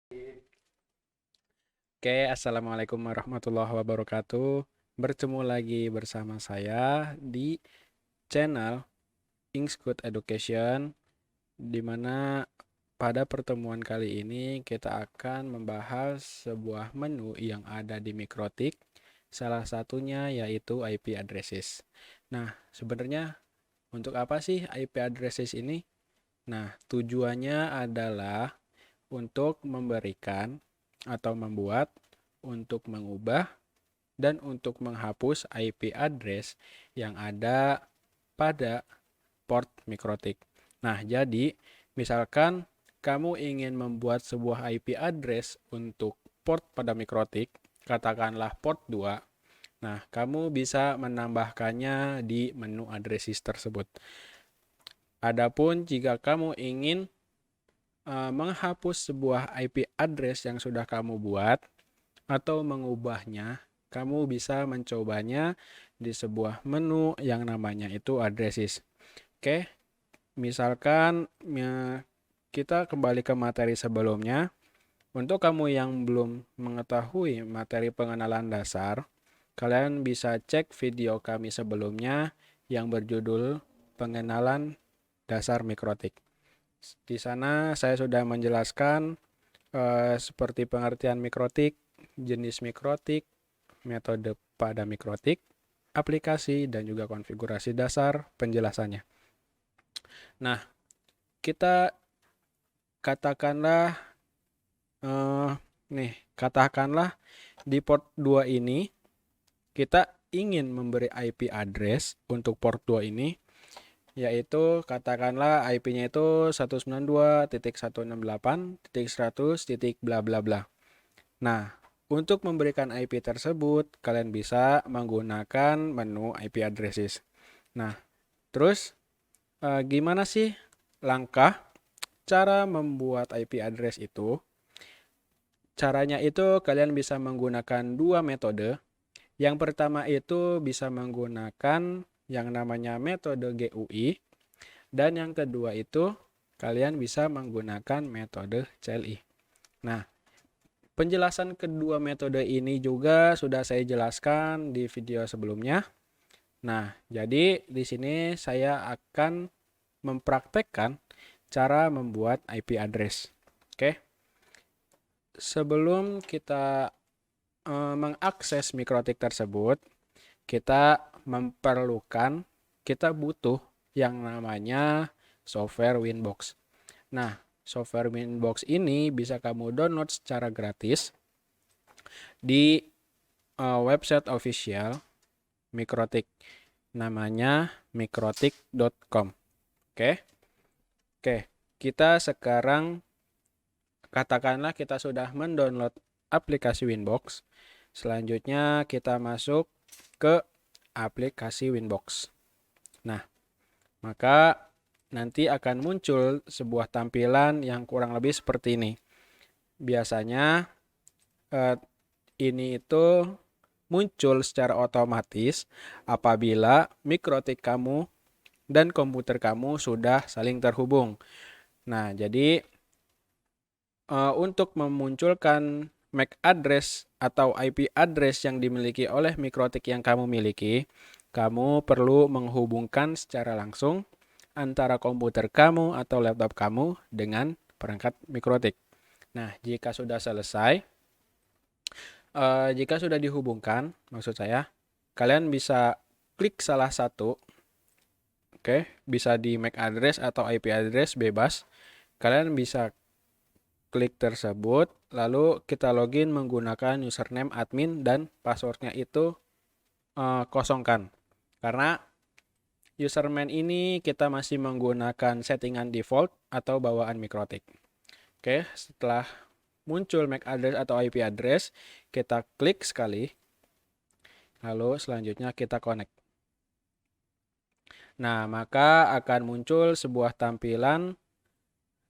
Oke, Assalamualaikum warahmatullahi wabarakatuh. Bertemu lagi bersama saya di channel Inkskood Education, di mana pada pertemuan kali ini kita akan membahas sebuah menu yang ada di Mikrotik, salah satunya yaitu IP addresses. Nah, sebenarnya untuk apa sih IP addresses ini? Nah, tujuannya adalah untuk memberikan atau membuat, untuk mengubah, dan untuk menghapus IP address yang ada pada port Mikrotik. Nah, jadi misalkan kamu ingin membuat sebuah IP address untuk port pada Mikrotik, katakanlah port 2. Nah, kamu bisa menambahkannya di menu addresses tersebut. Adapun jika kamu ingin menghapus sebuah IP address yang sudah kamu buat atau mengubahnya, kamu bisa mencobanya di sebuah menu yang namanya itu addresses. Oke, misalkan kita kembali ke materi sebelumnya. Untuk kamu yang belum mengetahui materi pengenalan dasar, kalian bisa cek video kami sebelumnya yang berjudul Pengenalan Dasar Mikrotik. Di sana saya sudah menjelaskan seperti pengertian mikrotik, jenis mikrotik, metode pada mikrotik, aplikasi, dan juga konfigurasi dasar penjelasannya. Nah, kita katakanlah katakanlah di port 2 ini kita ingin memberi IP address untuk port 2 ini, yaitu katakanlah IP-nya itu 192.168.100. Bla bla bla. Nah, untuk memberikan IP tersebut, kalian bisa menggunakan menu IP addresses. Nah, terus gimana sih langkah cara membuat IP address itu? Caranya itu kalian bisa menggunakan dua metode. Yang pertama itu bisa menggunakan yang namanya metode GUI, dan yang kedua itu kalian bisa menggunakan metode CLI. Nah, penjelasan kedua metode ini juga sudah saya jelaskan di video sebelumnya. Nah, jadi di sini saya akan mempraktekkan cara membuat IP address. Oke. Sebelum kita mengakses Mikrotik tersebut, kita butuh yang namanya software Winbox. Nah, software Winbox ini bisa kamu download secara gratis di website official Mikrotik. Namanya mikrotik.com. Oke. Kita sekarang katakanlah kita sudah mendownload aplikasi Winbox. Selanjutnya kita masuk ke aplikasi Winbox. Nah, maka nanti akan muncul sebuah tampilan yang kurang lebih seperti ini. Biasanya ini itu muncul secara otomatis apabila Mikrotik kamu dan komputer kamu sudah saling terhubung. Nah, jadi untuk memunculkan MAC address atau IP address yang dimiliki oleh Mikrotik yang kamu miliki, kamu perlu menghubungkan secara langsung antara komputer kamu atau laptop kamu dengan perangkat Mikrotik. Nah, jika sudah selesai, jika sudah dihubungkan, maksud saya, kalian bisa klik salah satu, bisa di MAC address atau IP address bebas. Kalian bisa klik tersebut, lalu kita login menggunakan username admin dan passwordnya itu kosongkan. Karena username ini kita masih menggunakan settingan default atau bawaan Mikrotik. Setelah muncul MAC address atau IP address, kita klik sekali, lalu selanjutnya kita connect. Nah, maka akan muncul sebuah tampilan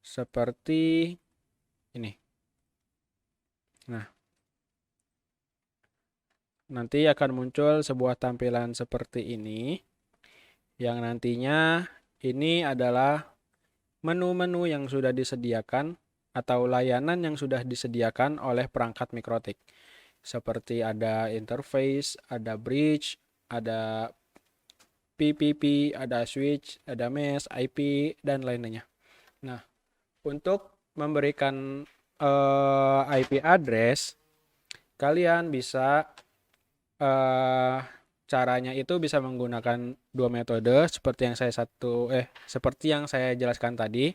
seperti ini. Nah, nanti akan muncul sebuah tampilan seperti ini, yang nantinya ini adalah menu-menu yang sudah disediakan atau layanan yang sudah disediakan oleh perangkat mikrotik. Seperti ada interface, ada bridge, ada PPP, ada switch, ada mesh, IP, dan lainnya. Nah, untuk memberikan IP address, kalian bisa caranya itu bisa menggunakan dua metode seperti yang saya jelaskan tadi.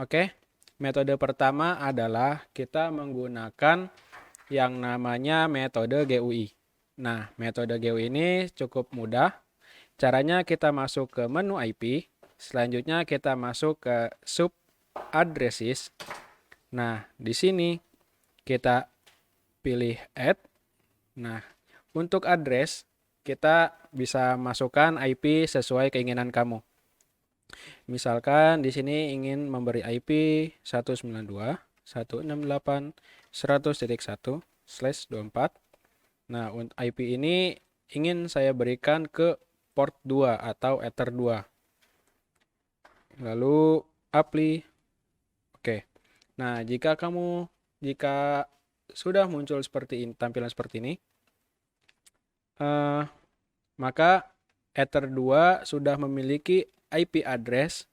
Oke. Metode pertama adalah kita menggunakan yang namanya metode GUI. Nah, metode GUI ini cukup mudah. Caranya kita masuk ke menu IP, selanjutnya kita masuk ke sub addresses. Nah, di sini kita pilih add. Nah, untuk address kita bisa masukkan IP sesuai keinginan kamu. Misalkan di sini ingin memberi IP 192.168.100.1/24. Nah, untuk IP ini ingin saya berikan ke port 2 atau Ether 2. Lalu apply. Oke. Nah, jika sudah muncul seperti ini, tampilan seperti ini, maka Ether 2 sudah memiliki IP address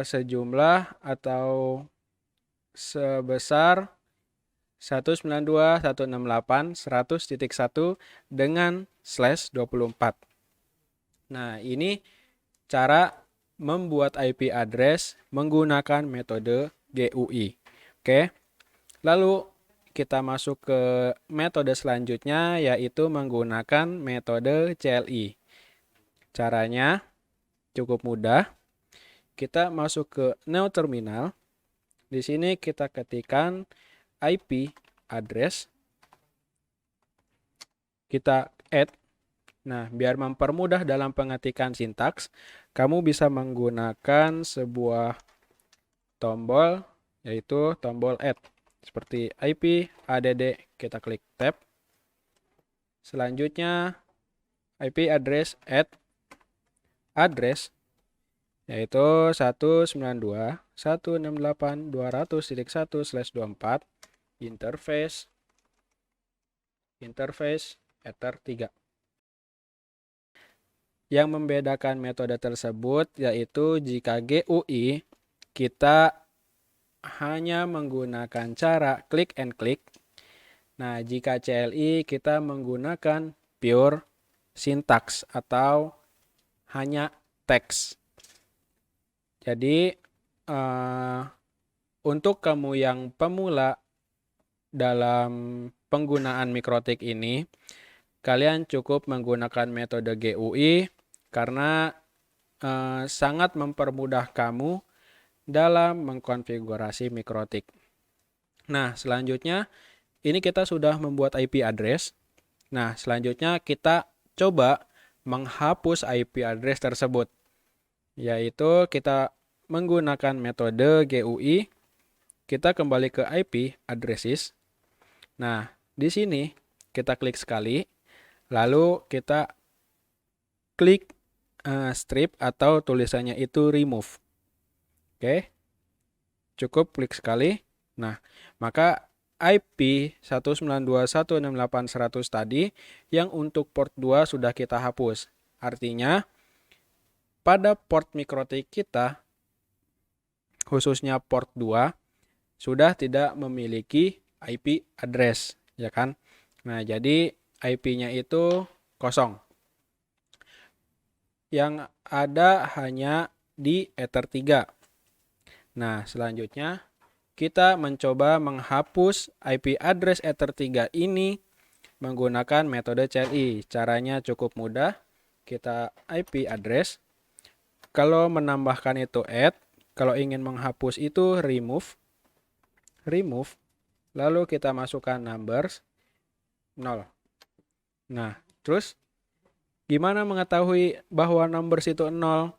sejumlah atau sebesar 192.168.100.1 dengan /24. Nah, ini cara membuat IP address menggunakan metode GUI. Oke. Lalu kita masuk ke metode selanjutnya, yaitu menggunakan metode CLI. Caranya cukup mudah. Kita masuk ke new terminal. Di sini kita ketikkan IP address. Kita add. Nah, biar mempermudah dalam pengetikan sintaks, kamu bisa menggunakan sebuah tombol, yaitu tombol add. Seperti IP add, kita klik tab. Selanjutnya IP address add address, yaitu 192.168.200.1/24 interface Ether 3. Yang membedakan metode tersebut yaitu jika GUI kita hanya menggunakan cara click and click. Nah, jika CLI kita menggunakan pure syntax atau hanya teks. Jadi untuk kamu yang pemula dalam penggunaan mikrotik ini, kalian cukup menggunakan metode GUI karena sangat mempermudah kamu dalam mengkonfigurasi mikrotik. Nah, selanjutnya ini kita sudah membuat IP address. Nah, selanjutnya kita coba menghapus IP address tersebut, yaitu kita menggunakan metode GUI. Kita kembali ke IP addresses. Nah, di sini kita klik sekali, lalu kita klik strip atau tulisannya itu remove. Oke, cukup klik sekali. Nah, maka IP 192.168.100 tadi yang untuk port 2 sudah kita hapus. Artinya pada port mikrotik kita, khususnya port 2, sudah tidak memiliki IP address, ya kan? Nah, jadi IP-nya itu kosong. Yang ada hanya di Ether 3. Nah, selanjutnya kita mencoba menghapus IP address Ether 3 ini menggunakan metode CLI. Caranya cukup mudah. Kita IP address. Kalau menambahkan itu add. Kalau ingin menghapus itu remove. Lalu kita masukkan numbers 0. Nah, terus gimana mengetahui bahwa numbers itu 0?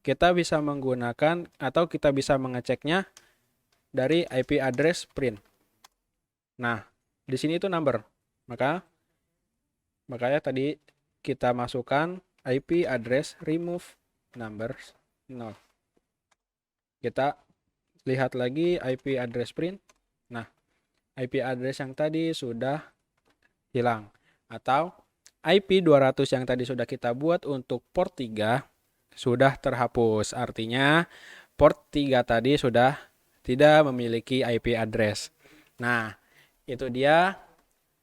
Kita bisa menggunakan atau kita bisa mengeceknya dari IP address print. Nah, di sini itu number. Makanya tadi kita masukkan IP address remove numbers 0. Kita lihat lagi IP address print. Nah, IP address yang tadi sudah hilang. Atau IP 200 yang tadi sudah kita buat untuk port 3 sudah terhapus. Artinya port 3 tadi sudah tidak memiliki IP address. Nah, itu dia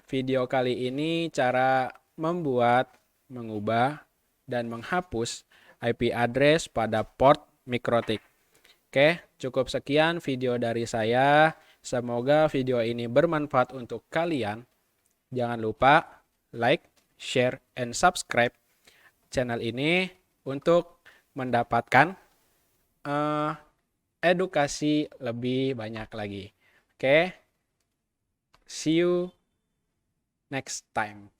video kali ini cara membuat, mengubah, dan menghapus IP address pada port MikroTik. Oke, cukup sekian video dari saya. Semoga video ini bermanfaat untuk kalian. Jangan lupa like, share, and subscribe channel ini untuk mendapatkan edukasi lebih banyak lagi. Oke, see you next time.